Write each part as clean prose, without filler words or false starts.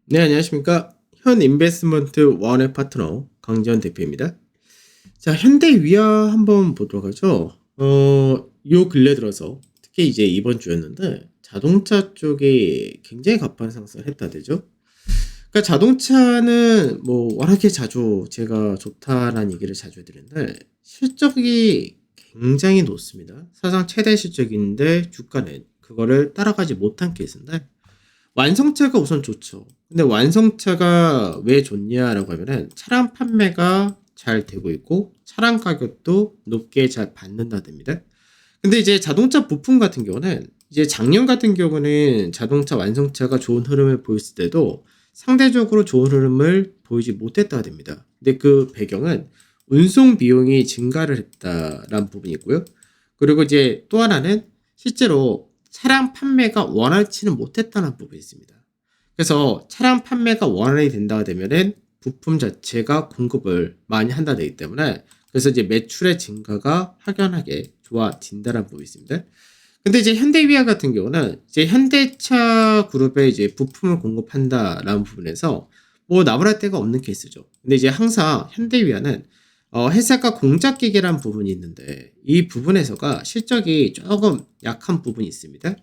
네, 안녕하십니까. 현 인베스트먼트 원의 파트너 강지현 대표입니다. 자, 현대위아 한번 보도록 하죠. 요 근래 들어서 특히 이제 이번 주였는데 자동차 쪽이 굉장히 가파른 상승을 했다 되죠. 그러니까 자동차는 뭐 워낙에 자주 제가 좋다라는 얘기를 자주 해드리는데 실적이 굉장히 높습니다. 사상 최대 실적인데 주가는 그거를 따라가지 못한 케이스인데 완성차가 우선 좋죠. 근데 완성차가 왜 좋냐라고 하면은 차량 판매가 잘 되고 있고 차량 가격도 높게 잘 받는다 됩니다. 근데 이제 자동차 부품 같은 경우는 이제 작년 같은 경우는 자동차 완성차가 좋은 흐름을 보였을 때도 상대적으로 좋은 흐름을 보이지 못했다가 됩니다. 근데 그 배경은 운송 비용이 증가를 했다라는 부분이 있고요. 그리고 이제 또 하나는 실제로 차량 판매가 원활치는 못했다는 부분이 있습니다. 그래서 차량 판매가 원활히 된다가 되면은 부품 자체가 공급을 많이 한다 되기 때문에 그래서 이제 매출의 증가가 확연하게 좋아진다는 부분이 있습니다. 근데 이제 현대위아 같은 경우는 이제 현대차 그룹에 이제 부품을 공급한다라는 부분에서 뭐 나무랄 데가 없는 케이스죠. 근데 이제 항상 현대위아는 회사가 공작 기계란 부분이 있는데 이 부분에서가 실적이 조금 약한 부분이 있습니다.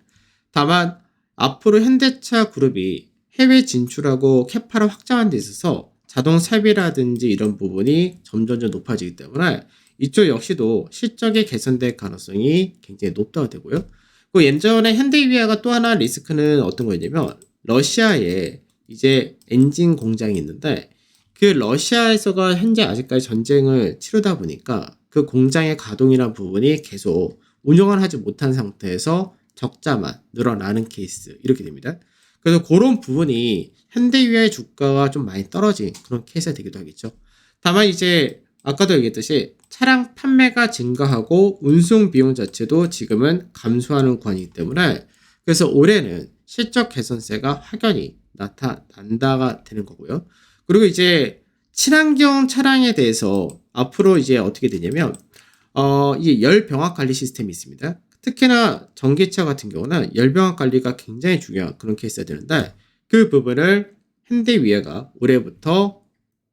다만 앞으로 현대차 그룹이 해외 진출하고 캐파를 확장하는 데 있어서 자동 삽입이라든지 이런 부분이 점점점 높아지기 때문에 이쪽 역시도 실적이 개선될 가능성이 굉장히 높다고 되고요. 그 예전에 현대위아가 또 하나 리스크는 어떤 거냐면 러시아에 이제 엔진 공장이 있는데 그 러시아에서가 현재 아직까지 전쟁을 치르다 보니까 그 공장의 가동이라는 부분이 계속 운영을 하지 못한 상태에서 적자만 늘어나는 케이스 이렇게 됩니다. 그래서 그런 부분이 현대위아의 주가가 좀 많이 떨어진 그런 케이스가 되기도 하겠죠. 다만 이제 아까도 얘기했듯이 차량 판매가 증가하고 운송 비용 자체도 지금은 감소하는 구간이기 때문에 그래서 올해는 실적 개선세가 확연히 나타난다가 되는 거고요. 그리고 이제 친환경 차량에 대해서 앞으로 이제 어떻게 되냐면 이제 열 병합 관리 시스템이 있습니다. 특히나 전기차 같은 경우는 열 병합 관리가 굉장히 중요한 그런 케이스가 되는데 그 부분을 현대위아가 올해부터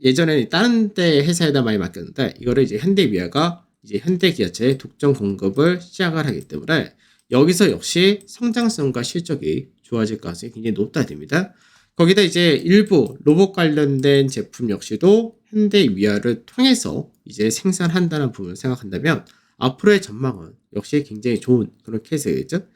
예전에는 다른 데 회사에다 많이 맡겼는데 이거를 이제 현대위아가 이제 현대기아차에 독점 공급을 시작을 하기 때문에 여기서 역시 성장성과 실적이 좋아질 가능성이 굉장히 높다 됩니다. 거기다 이제 일부 로봇 관련된 제품 역시도 현대위아를 통해서 이제 생산한다는 부분을 생각한다면 앞으로의 전망은 역시 굉장히 좋은 그런 케이스겠죠.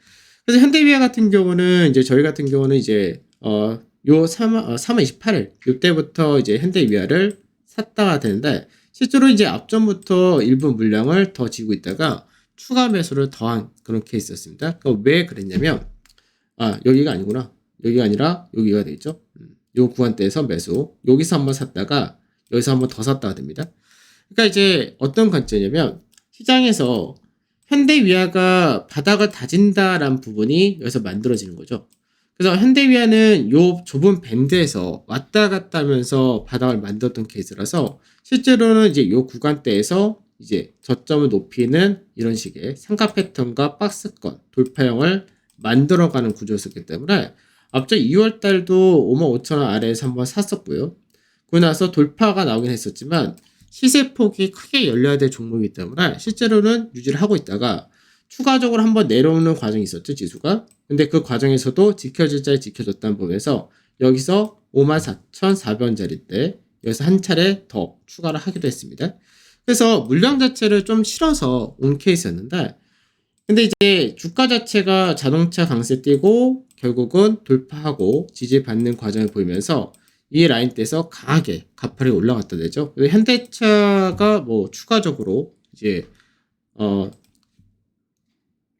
그래서 현대위아 같은 경우는 이제 저희 같은 경우는 이제 요 3월 28일 이때부터 이제 현대위아를 샀다가 되는데 실제로 이제 앞전부터 일부 물량을 더 지고 있다가 추가 매수를 더한 그런 케이스였습니다. 그러니까 왜 그랬냐면 여기가 아니구나. 여기가 아니라 여기가 되겠죠. 요 구간대에서 매수. 여기서 한번 샀다가 여기서 한번 더 샀다가 됩니다. 그러니까 이제 어떤 관점이냐면 시장에서 현대위아가 바닥을 다진다라는 부분이 여기서 만들어지는 거죠. 그래서 현대위아는 요 좁은 밴드에서 왔다 갔다 하면서 바닥을 만들었던 케이스라서 실제로는 이제 요 구간대에서 이제 저점을 높이는 이런 식의 삼각 패턴과 박스권 돌파형을 만들어가는 구조였기 때문에 앞서 2월 달도 55,000원 아래에서 한번 샀었고요. 그러고 나서 돌파가 나오긴 했었지만 시세폭이 크게 열려야 될 종목이기 때문에 실제로는 유지를 하고 있다가 추가적으로 한번 내려오는 과정이 있었죠, 지수가. 근데 그 과정에서도 지켜질 자리 지켜줬다는 부분에서 여기서 54,400원짜리 때 여기서 한 차례 더 추가를 하기도 했습니다. 그래서 물량 자체를 좀 실어서 온 케이스였는데 근데 이제 주가 자체가 자동차 강세 띄고 결국은 돌파하고 지지받는 과정을 보이면서 이 라인대에서 강하게 가파르게 올라갔다 되죠. 현대차가 뭐 추가적으로 이제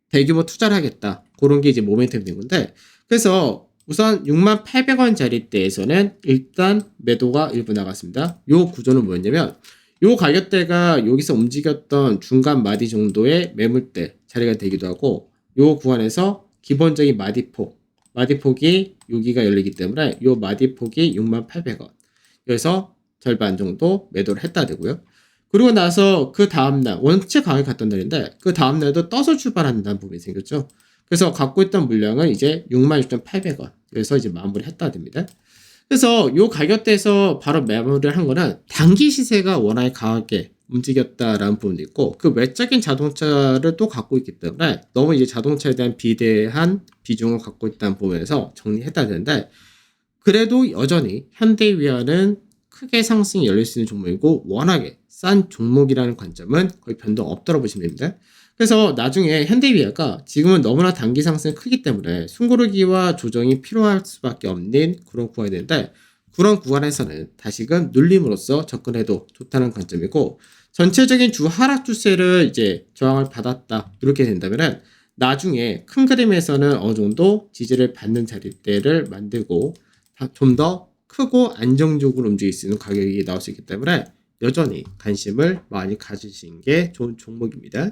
대규모 투자를 하겠다. 그런 게 이제 모멘텀이 된 건데 그래서 우선 68,000원짜리 대에서는 일단 매도가 일부 나갔습니다. 요 구조는 뭐였냐면 요 가격대가 여기서 움직였던 중간 마디 정도의 매물대 자리가 되기도 하고 요 구간에서 기본적인 마디폭이 여기가 열리기 때문에 요 마디폭이 68,000원 여기서 절반 정도 매도를 했다 되고요. 그리고 나서 그 다음날 원체 강하게 갔던 날인데 그 다음날도 떠서 출발한다는 부분이 생겼죠. 그래서 갖고 있던 물량은 이제 66,800원 여기서 이제 마무리 했다 됩니다. 그래서 요 가격대에서 바로 마무리를 한 거는 단기 시세가 워낙에 강하게 움직였다라는 부분도 있고 그 외적인 자동차를 또 갖고 있기 때문에 너무 이제 자동차에 대한 비대한 비중을 갖고 있다는 부분에서 정리했다 되는데 그래도 여전히 현대위아는 크게 상승이 열릴 수 있는 종목이고 워낙에 싼 종목이라는 관점은 거의 변동 없다고 보시면 됩니다. 그래서 나중에 현대위아가 지금은 너무나 단기 상승이 크기 때문에 숨고르기와 조정이 필요할 수밖에 없는 그런 구간이 되는데 그런 구간에서는 다시금 눌림으로써 접근해도 좋다는 관점이고 전체적인 주 하락 추세를 이제 저항을 받았다 이렇게 된다면은 나중에 큰 그림에서는 어느 정도 지지를 받는 자리대를 만들고 좀 더 크고 안정적으로 움직일 수 있는 가격이 나올 수 있기 때문에 여전히 관심을 많이 가지시는 게 좋은 종목입니다.